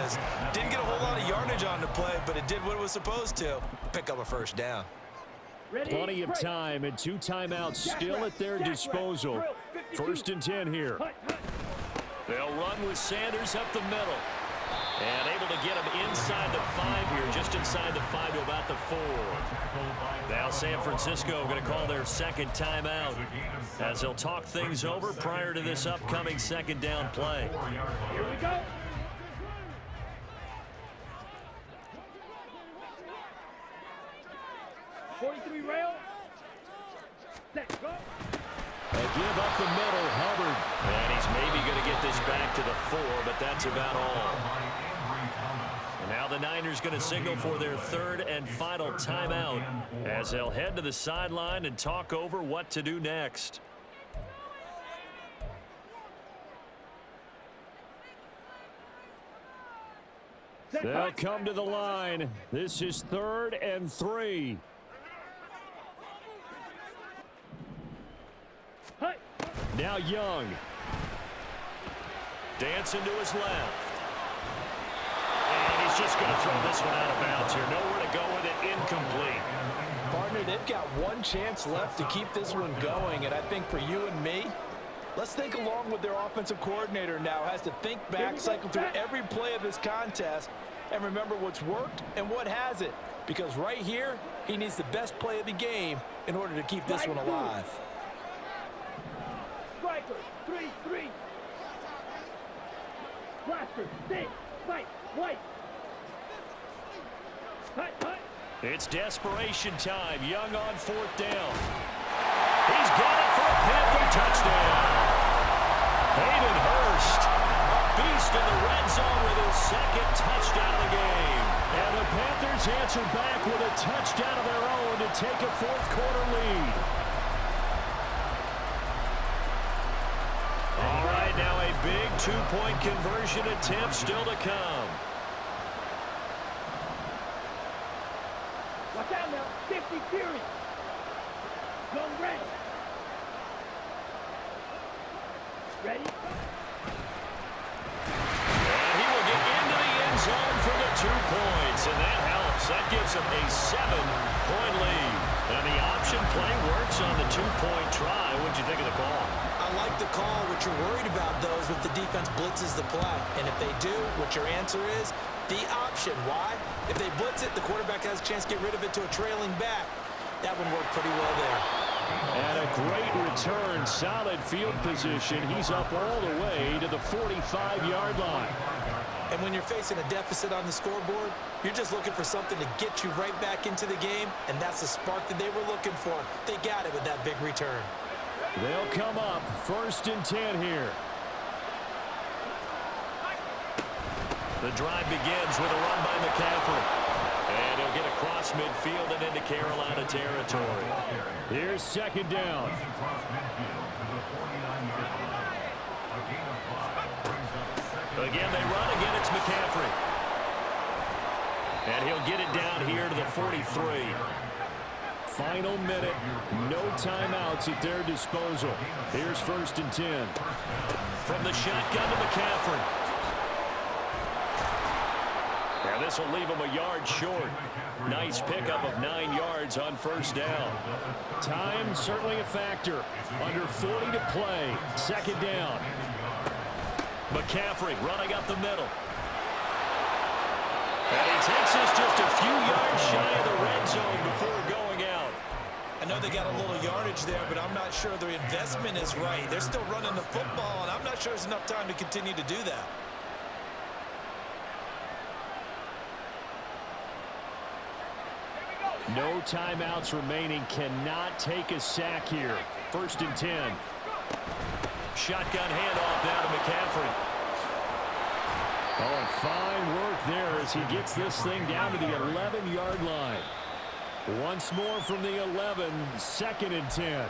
was. Didn't get a whole lot of yardage on the play, but it did what it was supposed to. Pick up a first down. Plenty of time and 2 timeouts still at their disposal. 1st and 10 here. They'll run with Sanders up the middle. And able to get him inside the 5 here, just inside the 5 to about the 4. Now San Francisco going to call their 2nd timeout as they'll talk things over prior to this upcoming 2nd down play. Here we go. .43 rail. Set, go. They give up the middle, Hubbard. And he's maybe going to get this back to the 4, but that's about all. And now the Niners going to signal for their 3rd and final timeout as they'll head to the sideline and talk over what to do next. They'll come to the line. This is 3rd and 3. Now Young. Dancing to his left. And he's just going to throw this one out of bounds here. Nowhere to go with it. Incomplete. Partner, they've got one chance left to keep this one going, and I think for you and me, let's think along with their offensive coordinator now. Has to think back, cycle through every play of this contest, and remember what's worked and what hasn't. Because right here, he needs the best play of the game in order to keep this one alive. Striker, 3-3. Blaster, 6, fight, white. Hut, hut. It's desperation time. Young on 4th down. He's got it for a Panther touchdown. Hayden Hurst, a beast in the red zone with his 2nd touchdown of the game. And the Panthers answer back with a touchdown of their own to take a 4th quarter lead. All right, now a big 2-point conversion attempt still to come. Watch out now, 50 Fury. Gun ready. Ready? And he will get into the end zone for the 2 points, and that helps. That gives him a 7-point lead. And the option play works on the 2-point try. What'd you think of the call? I like the call. What you're worried about, though, is if the defense blitzes the play. And if they do, what your answer is, the option. Why? If they blitz it, the quarterback has a chance to get rid of it to a trailing back. That one worked pretty well there. And a great return. Solid field position. He's up all the way to the 45-yard line. And when you're facing a deficit on the scoreboard, you're just looking for something to get you right back into the game, and that's the spark that they were looking for. They got it with that big return. They'll come up 1st and 10 here. The drive begins with a run by McCaffrey. And he'll get across midfield and into Carolina territory. Here's 2nd down. Again, they run. Again, it's McCaffrey. And he'll get it down here to the 43. Final minute. No timeouts at their disposal. Here's 1st and 10. From the shotgun to McCaffrey. Now this will leave him a yard short. Nice pickup of 9 yards on 1st down. Time certainly a factor. Under 40 to play. 2nd down. McCaffrey running up the middle. And he takes us just a few yards shy of the red zone before going out. I know they got a little yardage there, but I'm not sure their investment is right. They're still running the football, and I'm not sure there's enough time to continue to do that. No timeouts remaining. Cannot take a sack here. 1st and 10. Shotgun handoff now to McCaffrey. Oh, and fine work there as he gets this thing down to the 11-yard line. Once more from the 11, 2nd and 10.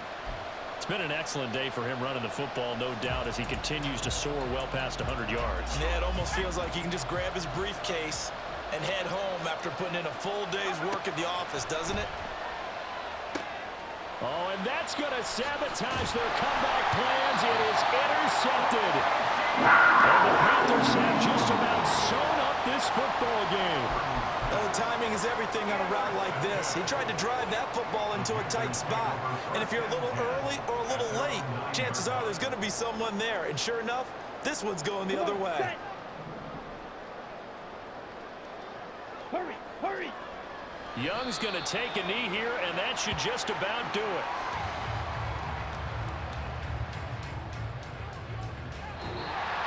It's been an excellent day for him running the football, no doubt, as he continues to soar well past 100 yards. Yeah, it almost feels like he can just grab his briefcase and head home after putting in a full day's work at the office, doesn't it? Oh, and that's going to sabotage their comeback plans. It is intercepted. And the Panthers have just about sewn up this everything on a route like this. He tried to drive that football into a tight spot. And if you're a little early or a little late, chances are there's going to be someone there. And sure enough, this one's going the other way. Hurry, hurry. Young's going to take a knee here, and that should just about do it.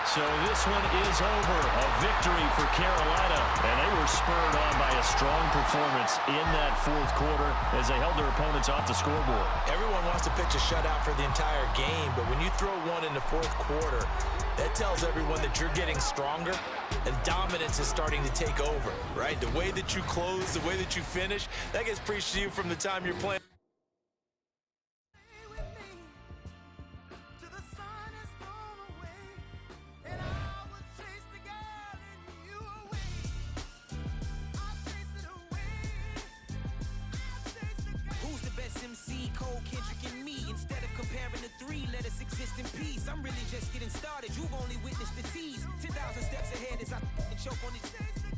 So this one is over. A victory for Carolina. And they were spurred on by a strong performance in that fourth quarter as they held their opponents off the scoreboard. Everyone wants to pitch a shutout for the entire game, but when you throw one in the fourth quarter, that tells everyone that you're getting stronger and dominance is starting to take over, right? The way that you close, the way that you finish, that gets preached to you from the time you're playing. Exist in peace. I'm really just getting started. You've only witnessed the tease. 10,000 steps ahead as I choke on it.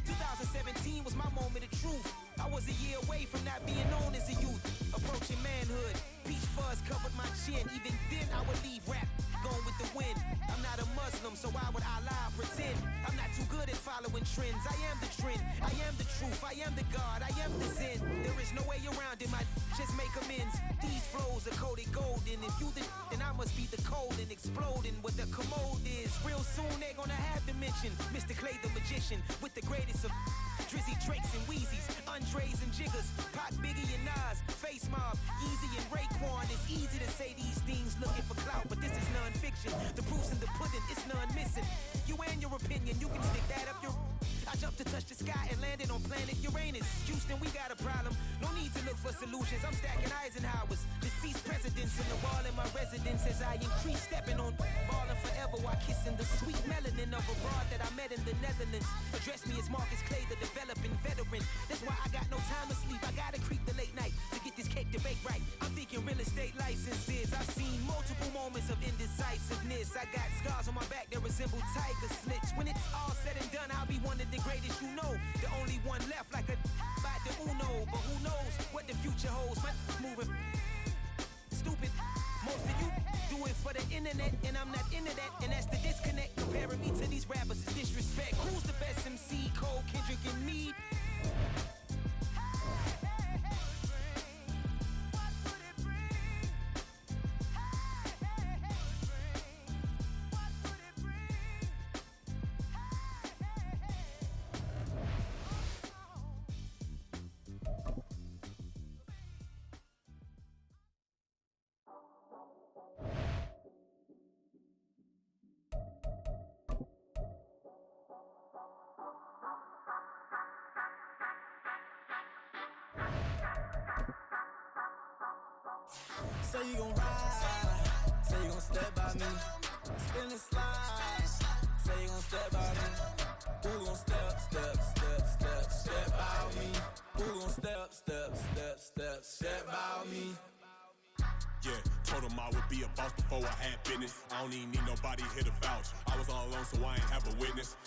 2017 was my moment of truth. I was a year away from not being known as a youth. Approaching manhood. Peach fuzz covered my chin. Even then I would leave rap going with the wind. I'm not a Muslim, so why would I lie or pretend? I'm not too good at following trends. I am the trend. I am the truth. I am the God. I am the Zen. There is no way around it. My just make amends. These flows are coated golden. If you the then I must be the cold and exploding what the commode is. Real soon they're gonna have to mention Mr. Clay the magician with the greatest of Drizzy, Drakes, and Wheezies, Andres and Jiggers, Pac, Biggie, and Nas, Face Mob, Easy, and Raekwon. It's easy to say these things looking for clout, but this is non-fiction. The proof's in the pudding, it's none missing. You and your opinion, you can stick that up your... I jumped to touch the sky and landed on planet Uranus. Houston, we got a problem. No need to look for solutions. I'm stacking Eisenhower's. Deceased presidents in the wall in my residence as I increase stepping on ballin' forever while kissing the sweet melanin of a broad that I met in the Netherlands. Address me as Marcus Clay, the developing veteran. That's why I got no time to sleep. I gotta creep the late night to get this cake to bake right. I'm thinking real estate licenses. I've seen multiple moments of indecisiveness. I got scars on my back that resemble tiger slits. When it's all said and done, I'll be one of the greatest you know. The only one left like a by the Uno. But who knows what the future holds. My moving stupid. Most of you do it for the internet, and I'm not into that. And that's the disconnect. Comparing me to these rappers is disrespect. Who's the best MC? Cole, Kendrick, and me? Say you gon' ride, say you gon' step by me, spin and slide, say you gon' step by me, who gon' step by me, who gon' step by me. Yeah, told him I would be a boss before I had business. I don't even need nobody here to vouch. I was all alone, so I ain't have a witness.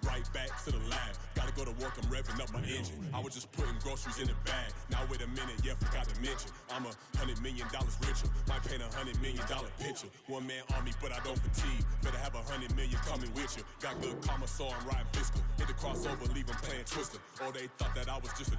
Right back to the lab. Gotta go to work, I'm revving up my engine. I was just putting groceries in the bag. Now wait a minute, yeah, forgot to mention. I'm $100 million richer. Might paint $100 million picture. One man army, but I don't fatigue. Better have 100 million coming with you. Got good karma, so I'm riding fiscal. Hit the crossover, leave them playing Twister. Or they thought that I was just a...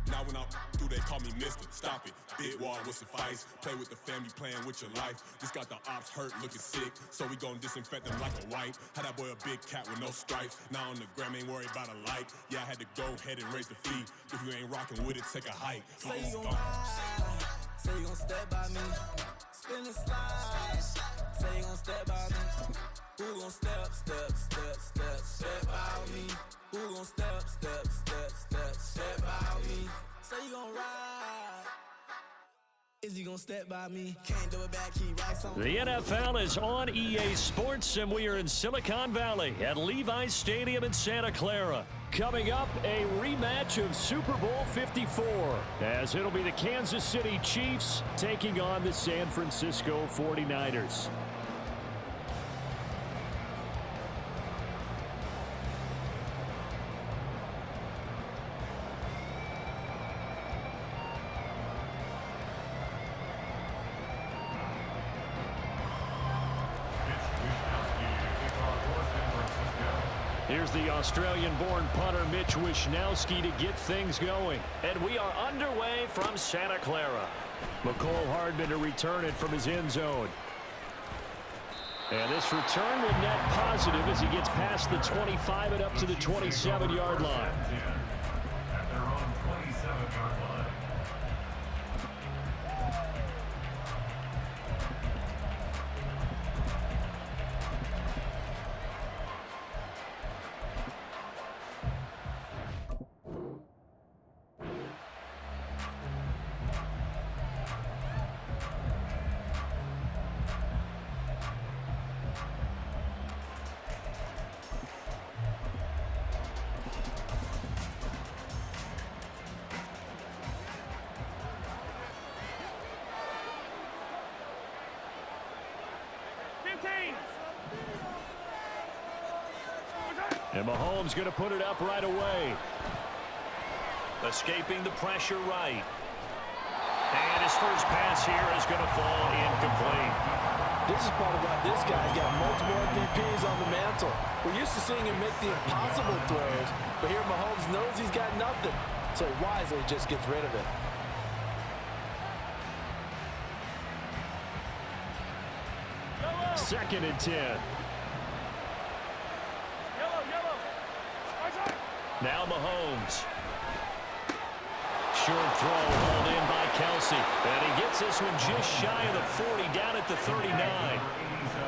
Now when I do, they call me Mister. Stop it. Big wall with suffice. Play with the family, playing with your life. Just got the ops hurt, looking sick. So we gon' disinfect them like a wipe. Had that boy a big cat with no stripes. Now on the gram, ain't worried about a light. Yeah, I had to go ahead and raise the fee. If you ain't rocking with it, take a hike. Say you gon' ride, say you gon' step by me, spin and slide, say you gon' step by me, who gon' step by me, who gon' step by me, say you gon' ride, is he gon' step by me, can't do it back, he racks on. The NFL is on EA Sports, and we are in Silicon Valley at Levi's Stadium in Santa Clara. Coming up, a rematch of Super Bowl 54, as it'll be the Kansas City Chiefs taking on the San Francisco 49ers. Here's the Australian-born punter Mitch Wishnowsky to get things going. And we are underway from Santa Clara. McCole Hardman to return it from his end zone. And this return will net positive as he gets past the 25 and up to the 27-yard line. At their own 27-yard line. And Mahomes going to put it up right away. Escaping the pressure right. And his first pass here is going to fall incomplete. This is part of why this guy's got multiple MVPs on the mantle. We're used to seeing him make the impossible throws, but here Mahomes knows he's got nothing, so he wisely just gets rid of it. Second and 10. Now Mahomes. Short throw hauled in by Kelsey. And he gets this one just shy of the 40 down at the 39.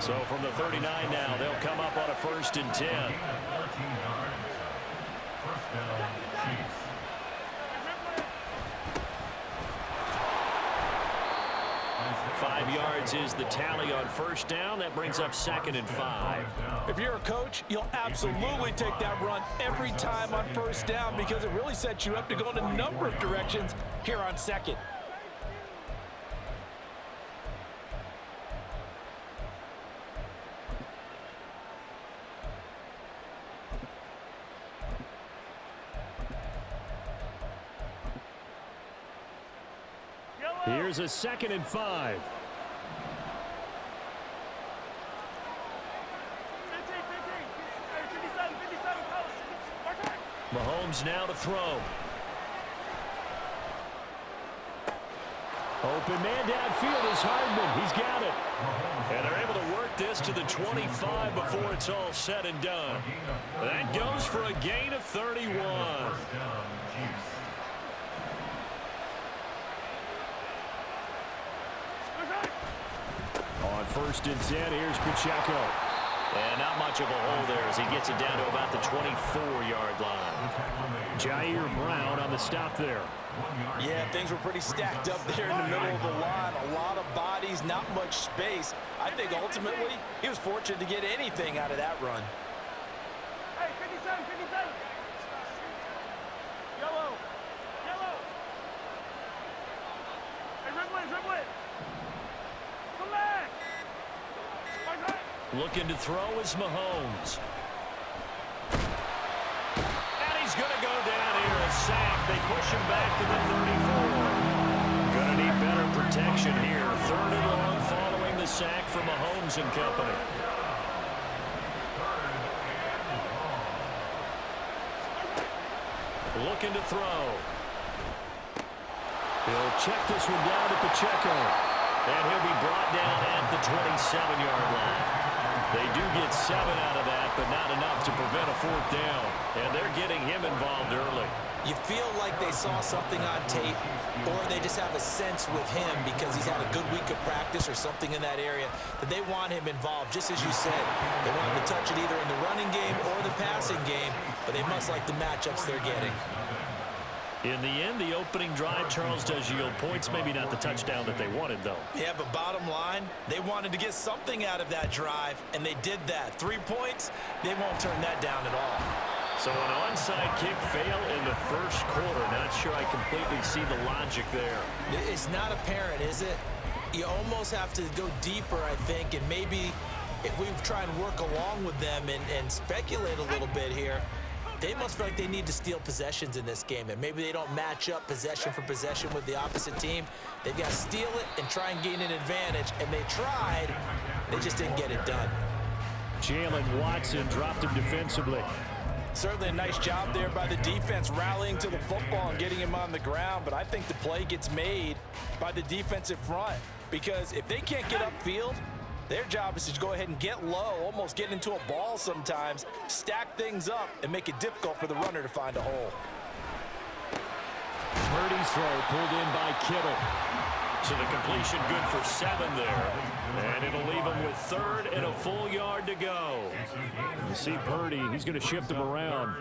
So from the 39 now, they'll come up on a 1st and 10. 13 yards. First down, Chiefs. 5 yards is the tally on 1st down. That brings up 2nd and 5. If you're a coach, you'll absolutely take that run every time on 1st down because it really sets you up to go in a number of directions here on 2nd. Here's a 2nd and 5. Mahomes now to throw. Open man downfield is Hardman. He's got it. And they're able to work this to the 25 before it's all said and done. That goes for a gain of 31. First down, Chiefs. On 1st and 10, here's Pacheco. And not much of a hole there as he gets it down to about the 24-yard line. Jair Brown on the stop there. Yeah, things were pretty stacked up there in the middle of the line. A lot of bodies, not much space. I think ultimately he was fortunate to get anything out of that run. Hey, 57, 57. Yellow. Yellow. Hey, dribble it. Come back. Looking to throw is Mahomes. And he's going to go down here, a sack. They push him back to the 34. Going to need better protection here. 3rd and long following the sack from Mahomes and company. Looking to throw. He'll check this one down to Pacheco. And he'll be brought down at the 27-yard line. They do get 7 out of that, but not enough to prevent a 4th down. And they're getting him involved early. You feel like they saw something on tape, or they just have a sense with him because he's had a good week of practice or something in that area that they want him involved, just as you said. They want him to touch it either in the running game or the passing game, but they must like the matchups they're getting. In the end, the opening drive, Charles, does yield points. Maybe not the touchdown that they wanted, though. Yeah, but bottom line, they wanted to get something out of that drive, and they did that. 3 points, they won't turn that down at all. So an onside kick fail in the 1st quarter. Not sure I completely see the logic there. It's not apparent, is it? You almost have to go deeper, I think, and maybe if we try and work along with them and speculate a little bit here, they must feel like they need to steal possessions in this game, and maybe they don't match up possession for possession with the opposite team. They've got to steal it and try and gain an advantage, and they tried. They just didn't get it done. Jalen Watson dropped him defensively. Certainly a nice job there by the defense, rallying to the football and getting him on the ground. But I think the play gets made by the defensive front, because if they can't get upfield, their job is to go ahead and get low, almost get into a ball sometimes, stack things up, and make it difficult for the runner to find a hole. Purdy's throw pulled in by Kittle. So the completion good for 7 there. And it'll leave him with 3rd and a full yard to go. You see Purdy, he's going to shift him around.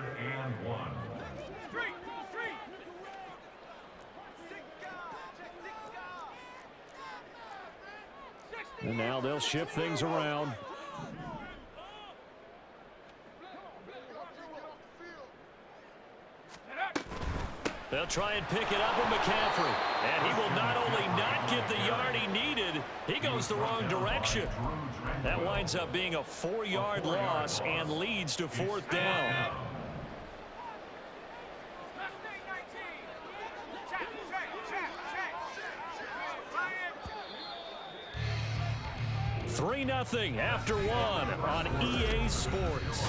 And now they'll shift things around. They'll try and pick it up with McCaffrey. And he will not only not get the yard he needed, he goes the wrong direction. That winds up being a 4-yard loss and leads to 4th down. Three 3-0 after 1 on EA Sports.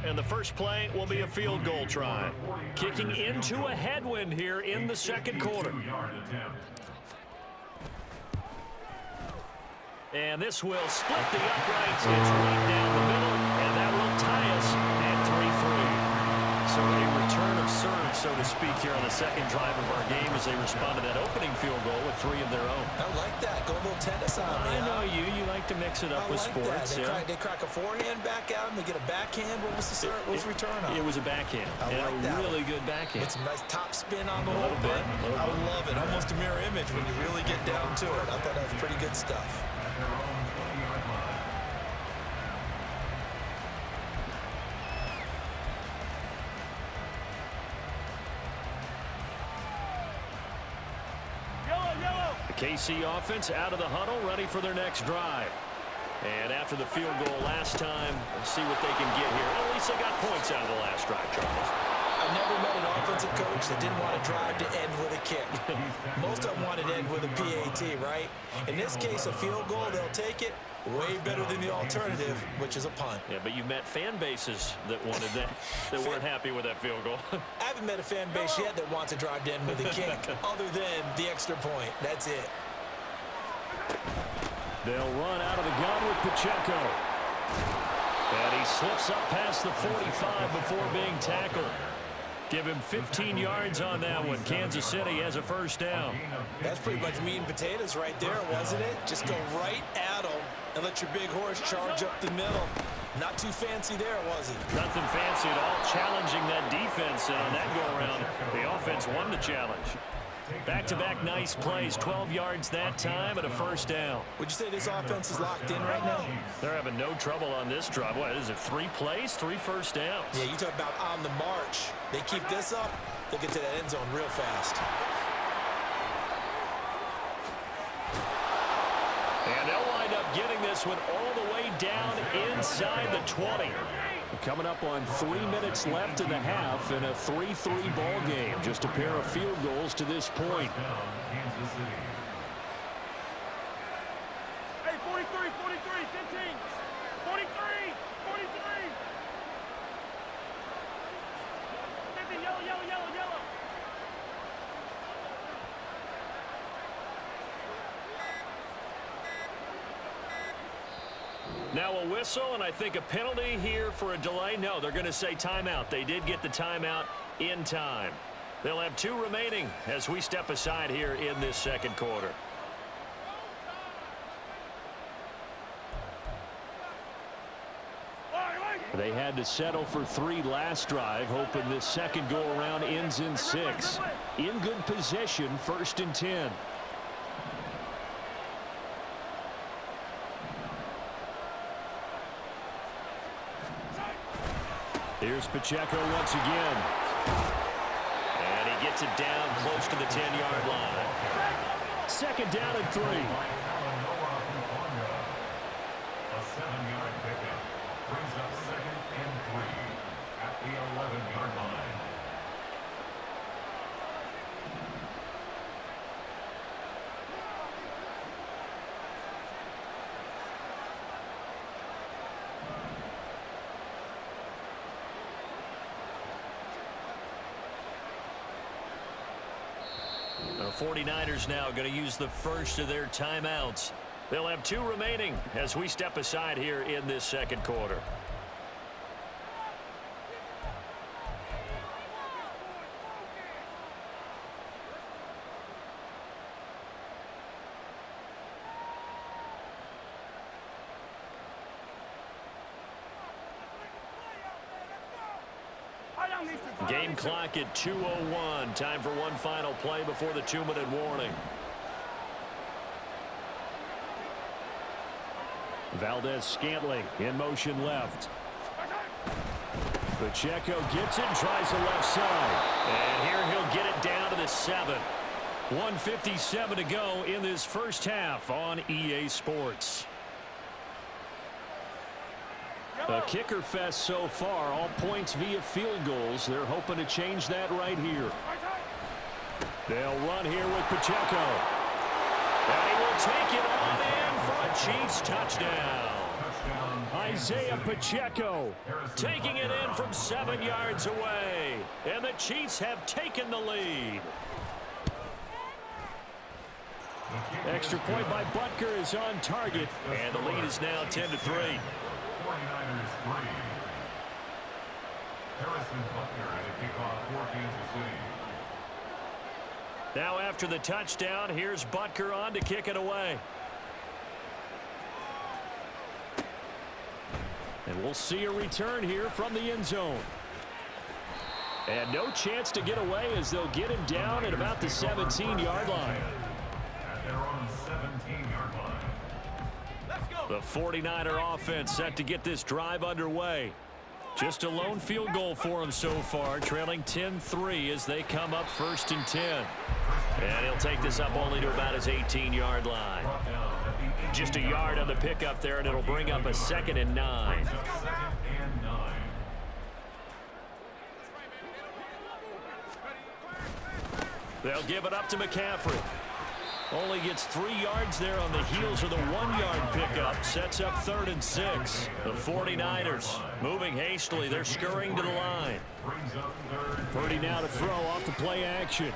And the first play will be a field goal try. Kicking into a headwind here in the second quarter. And this will split the uprights. It's right down the middle, and that will tie us at 3-3. So a return of serve, so to speak, here on the second drive of our game as they respond to that opening field goal with 3 of their own. I like that. Go a little tennis on me. I know you like to mix it up with sports. They crack a forehand back out and they get a backhand. What was the return on? It was a backhand. I like that. Really good backhand. With some nice top spin on the whole bit. I love it. Almost a mirror image when you really get down to it. I thought that was pretty good stuff. KC offense out of the huddle, ready for their next drive. And after the field goal last time, we'll see what they can get here. At least they got points out of the last drive, Charles. I never met an offensive coach that didn't want to drive to end with a kick. Most of them wanted to end with a PAT, right? In this case, a field goal, they'll take it. Way better than the alternative, which is a punt. Yeah, but you've met fan bases that wanted that, that weren't happy with that field goal. I haven't met a fan base yet that wants to drive to end with a kick, other than the extra point. That's it. They'll run out of the gun with Pacheco. And he slips up past the 45 before being tackled. Give him 15 yards on that one. Kansas City has a first down. That's pretty much meat and potatoes right there, wasn't it? Just go right at them and let your big horse charge up the middle. Not too fancy there, was it? Nothing fancy at all. Challenging that defense, and on that go-around, the offense won the challenge. Back-to-back nice plays, 12 yards that time and a first down. Would you say this offense is locked in right now? They're having no trouble on this drive. What is it, 3 plays, 3 first downs? Yeah, you talk about on the march. They keep this up, they'll get to that end zone real fast. And they'll wind up getting this one all the way down inside the 20. Coming up on 3 minutes left in the half in a 3-3 ball game. Just a pair of field goals to this point. Hey, 43, 43, 15, 43, 43. 15, yellow, yellow, yellow, yellow. Now a whistle, and I think a penalty here for a delay. No, they're going to say timeout. They did get the timeout in time. They'll have 2 remaining as we step aside here in this second quarter. They had to settle for 3 last drive, hoping this second go-around ends in 6. In good position, 1st and 10. Here's Pacheco once again. And he gets it down close to the 10-yard line. 2nd down and 3. A 7-yard pickup brings up 2nd and 3 at the 11-yard line. 49ers now going to use the first of their timeouts. They'll have 2 remaining as we step aside here in this second quarter. Game clock at 2:01. Time for one final play before the 2-minute warning. Valdez-Scantling in motion left. Pacheco gets it, tries the left side. And here he'll get it down to the 7. 1:57 to go in this first half on EA Sports. A kicker fest so far, all points via field goals. They're hoping to change that right here. They'll run here with Pacheco. And he will take it on in for a Chiefs touchdown. Isaiah Pacheco taking it in from 7 yards away. And the Chiefs have taken the lead. Extra point by Butker is on target. And the lead is now 10-3. 49ers 3. Harrison Butker at a kickoff for Kansas City. Now after the touchdown, here's Butker on to kick it away. And we'll see a return here from the end zone. And no chance to get away as they'll get him down at about the 17-yard line. At their own 17-yard line. The 49er offense set to get this drive underway. Just a lone field goal for him so far, trailing 10-3 as they come up 1st and 10. And he'll take this up only to about his 18-yard line. Just a yard on the pickup there, and it'll bring up a 2nd and 9. They'll give it up to McCaffrey. Only gets 3 yards there on the heels of the 1-yard pickup. Sets up 3rd and 6. The 49ers moving hastily. They're scurrying to the line. Purdy now to throw off the play action.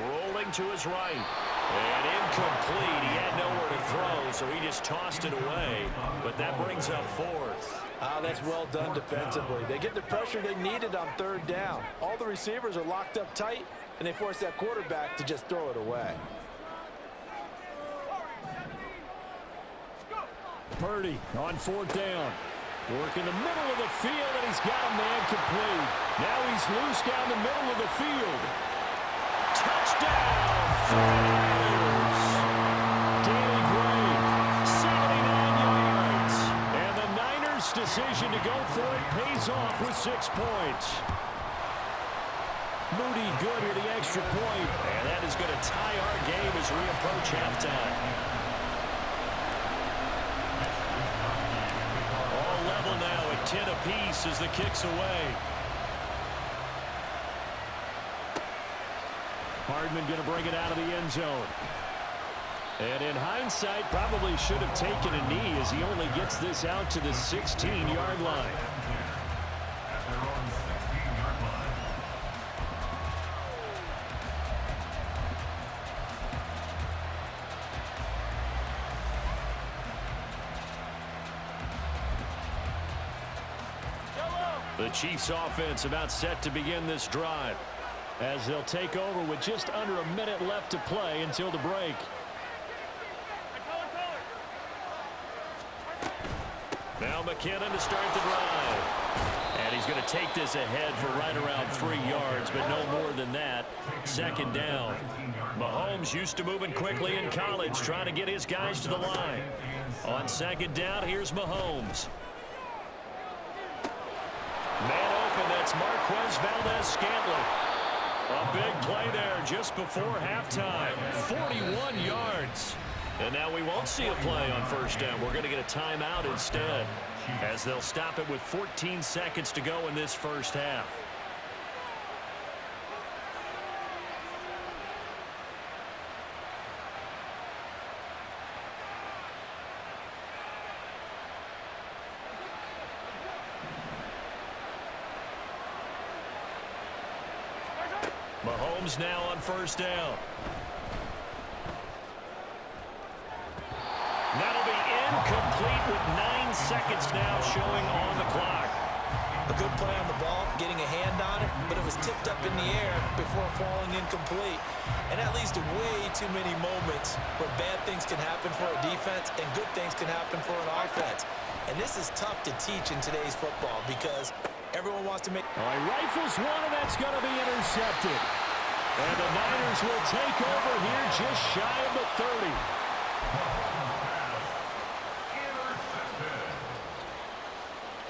Rolling to his right. And incomplete. He had nowhere to throw, so he just tossed it away. But that brings up 4th. That's well done defensively. They get the pressure they needed on 3rd down. All the receivers are locked up tight, and they force that quarterback to just throw it away. Purdy on 4th down. Work in the middle of the field, and he's got a man complete. Now he's loose down the middle of the field. Touchdown! Danny Gray, 79 yards. And the Niners' decision to go for it pays off with 6 points. Moody good with the extra point. And that is going to tie our game as we approach halftime. Now at 10 apiece as the kick's away. Hardman going to bring it out of the end zone. And in hindsight, probably should have taken a knee as he only gets this out to the 16-yard line. At their own 16-yard line. The Chiefs offense about set to begin this drive as they'll take over with just under a minute left to play until the break. Now McKinnon to start the drive. And he's going to take this ahead for right around 3 yards, but no more than that. 2nd down. Mahomes used to moving quickly in college, trying to get his guys to the line. On 2nd down, here's Mahomes. Man open, that's Marquez Valdez-Scantling. A big play there just before halftime. 41 yards. And now we won't see a play on 1st down. We're going to get a timeout instead, as they'll stop it with 14 seconds to go in this first half. Mahomes now on 1st down. seconds now showing on the clock. A good play on the ball, getting a hand on it, but it was tipped up in the air before falling incomplete. And that leads to way too many moments where bad things can happen for a defense and good things can happen for an offense. And this is tough to teach in today's football because everyone wants to make... All right, rifles one, and that's going to be intercepted. And the Niners will take over here just shy of the 30.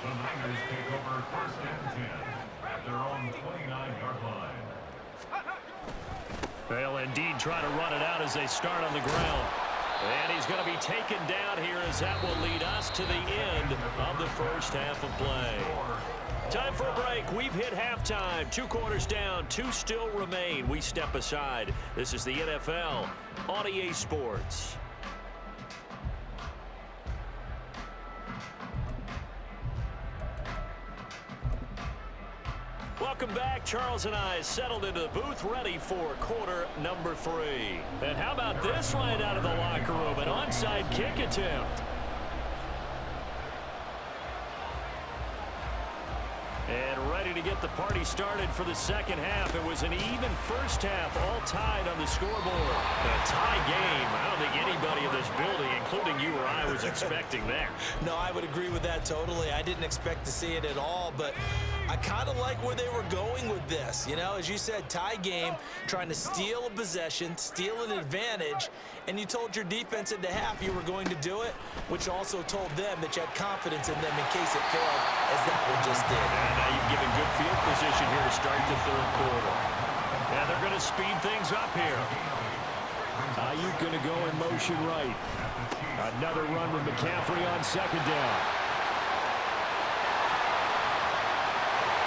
The Niners take over first and 10 at their own 29-yard line. They'll indeed try to run it out as they start on the ground. And he's going to be taken down here as that will lead us to the end of the first half of play. Time for a break. We've hit halftime. 2 quarters down, 2 still remain. We step aside. This is the NFL on EA Sports. Welcome back. Charles and I settled into the booth, ready for quarter number 3. And how about this right out of the locker room? An onside kick attempt. And ready to get the party started for the second half. It was an even first half, all tied on the scoreboard. A tie game. I don't think anybody in this building, including you or I, was expecting that. No, I would agree with that totally. I didn't expect to see it at all, but I kind of like where they were going with this. You know, as you said, tie game, trying to steal a possession, steal an advantage, and you told your defense at the half you were going to do it, which also told them that you had confidence in them in case it failed, as that one just did. And now you've given good field position here to start the third quarter. And they're going to speed things up here. Ayuk going to go in motion right. Another run with McCaffrey on second down.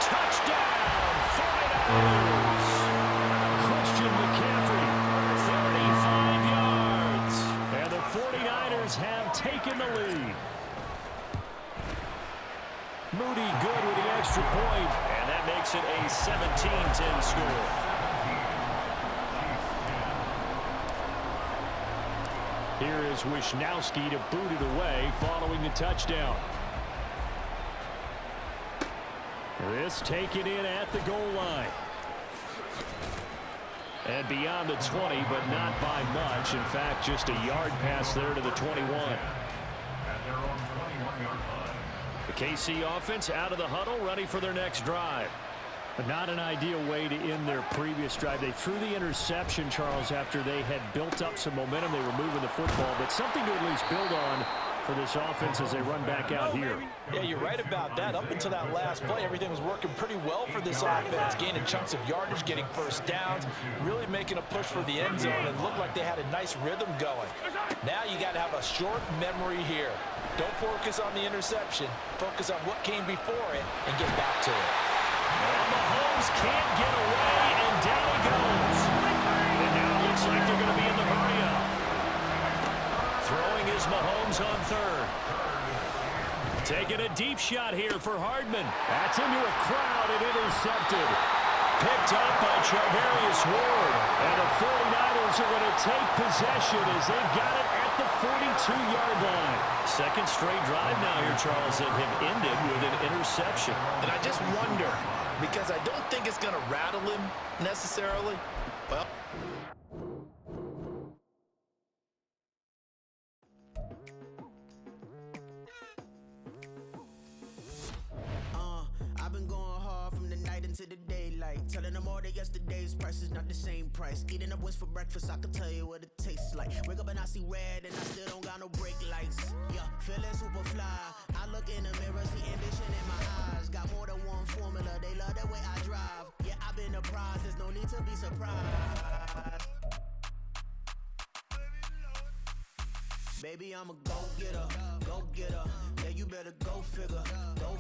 Touchdown, 49ers. Christian McCaffrey, 35 yards. And the 49ers have taken the lead. Moody good with the extra point. And that makes it a 17-10 score. Here is Wisnowski to boot it away following the touchdown. This taken in at the goal line. And beyond the 20, but not by much. In fact, just a yard pass there to the 21. At their own 21-yard line. The KC offense out of the huddle, ready for their next drive. But not an ideal way to end their previous drive. They threw the interception, Charles, after they had built up some momentum. They were moving the football, but something to at least build on for this offense as they run back out here. Yeah, you're right about that. Up until that last play, everything was working pretty well for this offense, gaining chunks of yardage, getting first downs, really making a push for the end zone, and looked like they had a nice rhythm going. Now you got to have a short memory here. Don't focus on the interception. Focus on what came before it and get back to it. And Mahomes can't get away, and down he goes. And now it looks like they're going to be in the hurry-up. Throwing is Mahomes on third. Taking a deep shot here for Hardman. That's into a crowd and intercepted. Picked up by Charvarius Ward. And the 49ers are going to take possession as they've got it at the 42-yard line. Second straight drive now here, Charles, that have ended with an interception. And I just wonder, because I don't think it's going to rattle him necessarily. Well, I've been going hard from the night into the daylight, telling them all that yesterday's price is not the same price. Eating up wings for breakfast, I can tell you what it tastes like. Wake up and I see red and I still don't got no brake lights. Yeah, feeling super fly. I look in the mirror, see ambition in my eyes. Got more than one formula, they love the way I drive. Yeah, I've been apprised, there's no need to be surprised. Baby, I'm a go-getter, go-getter. Yeah, you better go figure, go